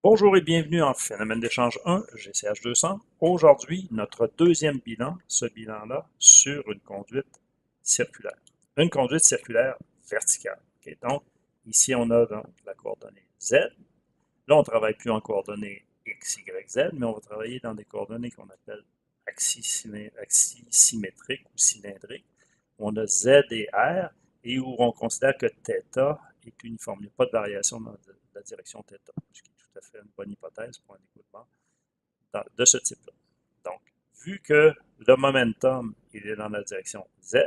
Bonjour et bienvenue en Phénomène d'échange 1, GCH 200. Aujourd'hui, notre deuxième bilan, ce bilan-là, sur une conduite circulaire. Une conduite circulaire verticale. Ok. Donc, ici, on a donc la coordonnée Z. Là, on ne travaille plus en coordonnées X, Y, Z, mais on va travailler dans des coordonnées qu'on appelle axes symétriques ou cylindriques. On a Z et R, et où on considère que θ est uniforme. Il n'y a pas de variation dans la direction θ, ce qui est tout à fait une bonne hypothèse pour un écoulement de ce type-là. Donc, vu que le momentum il est dans la direction Z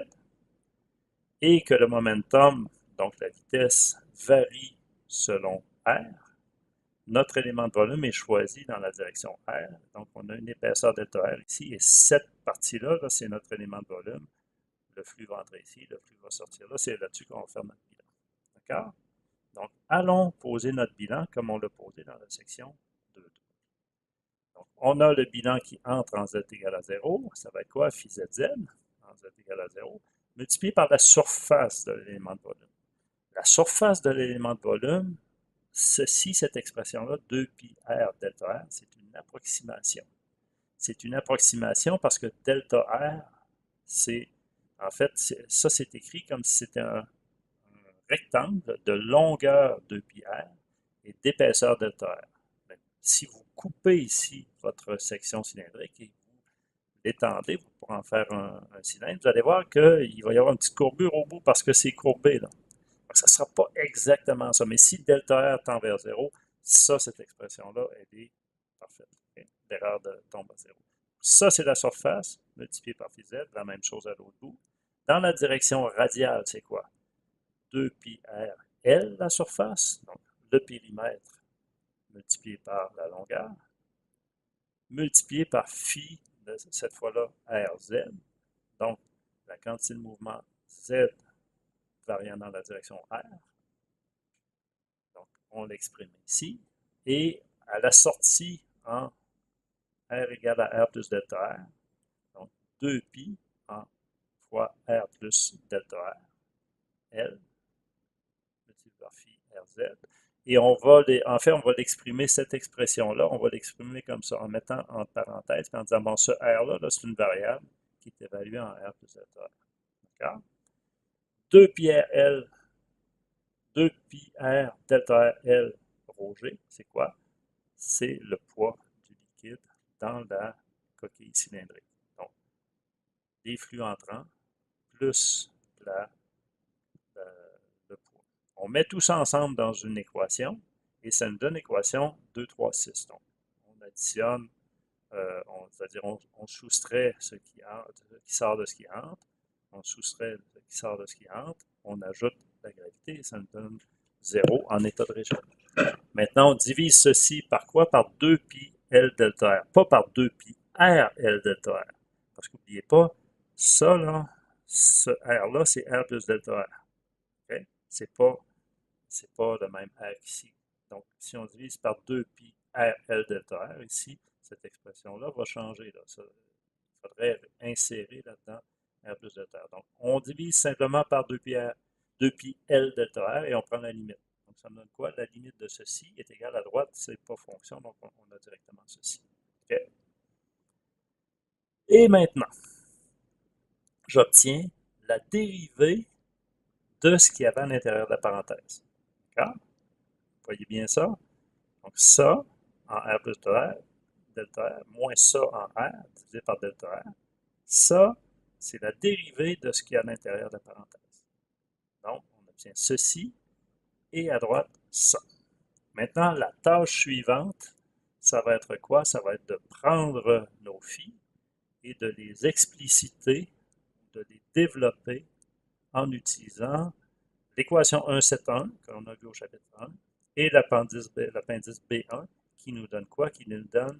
et que le momentum, donc la vitesse, varie selon R, notre élément de volume est choisi dans la direction R. Donc, on a une épaisseur delta R ici et cette partie-là, -là, c'est notre élément de volume. Le flux va entrer ici, le flux va sortir là. C'est là-dessus qu'on va faire notre bilan. D'accord? Donc, allons poser notre bilan comme on l'a posé dans la section 2. Donc, on a le bilan qui entre en Z égale à 0. Ça va être quoi? Phi ZZ en Z égale à 0, multiplié par la surface de l'élément de volume. La surface de l'élément de volume, cette expression-là, 2pi r delta r, c'est une approximation. C'est une approximation parce que delta r, c'est, en fait, ça c'est écrit comme si c'était un rectangle de longueur 2pi r et d'épaisseur delta r. Mais si vous coupez ici votre section cylindrique et vous l'étendez, vous pourrez en faire un cylindre, vous allez voir qu'il va y avoir une petite courbure au bout parce que c'est courbé. Là. Ça ne sera pas exactement ça. Mais si delta R tend vers 0, ça, cette expression-là, elle est parfaite. Okay? L'erreur tombe à 0. Ça, c'est la surface multipliée par phi z, la même chose à l'autre bout. Dans la direction radiale, c'est quoi? 2pi r L, la surface, donc le périmètre multiplié par la longueur, multiplié par phi, cette fois-là, rz. Donc, la quantité de mouvement z variant dans la direction r. Donc, on l'exprime ici. Et à la sortie en R égale à R plus delta R, donc 2pi en fois R plus delta R, L, multiplié par phi RZ. Et on va en fait, on va l'exprimer, cette expression-là, on va l'exprimer comme ça, en mettant en parenthèse, en disant, bon, ce R-là, -là, c'est une variable qui est évaluée en R plus delta R. D'accord? 2pi RL, 2pi R delta R L rho G, c'est quoi? C'est le poids du liquide dans la coquille cylindrique. Donc, les flux entrants plus la, le poids. On met tout ça ensemble dans une équation et ça nous donne l'équation 2, 3, 6. Donc, on additionne, c'est-à-dire on soustrait ce qui sort de ce qui entre, on soustrait ce qui sort de ce qui entre, on ajoute la gravité et ça nous donne 0 en état de réchauffement. Maintenant, on divise ceci par quoi? Par 2pi L delta R, pas par 2pi R L delta R. Parce qu'oubliez pas, ça là, ce R-là, c'est R plus delta R. Okay? C'est pas le même R qu'ici. Donc, si on divise par 2pi R L delta R, ici, cette expression-là va changer. Là. Ça, il faudrait insérer là-dedans R plus delta R. Donc, on divise simplement par 2pi L delta R et on prend la limite. Donc, ça me donne quoi? La limite de ceci est égale à droite, c'est pas fonction, donc on a directement ceci. Okay? Et maintenant, j'obtiens la dérivée de ce qu'il y avait à l'intérieur de la parenthèse. D'accord? Vous voyez bien ça? Donc, ça en R plus delta R, moins ça en R, divisé par delta R. Ça, c'est la dérivée de ce qu'il y a à l'intérieur de la parenthèse. Donc, on obtient ceci et à droite, ça. Maintenant, la tâche suivante, ça va être quoi? Ça va être de prendre nos phi et de les expliciter, de les développer en utilisant l'équation 171 que l'on a vu au chapitre 1 et l'appendice B1 qui nous donne quoi? Qui nous donne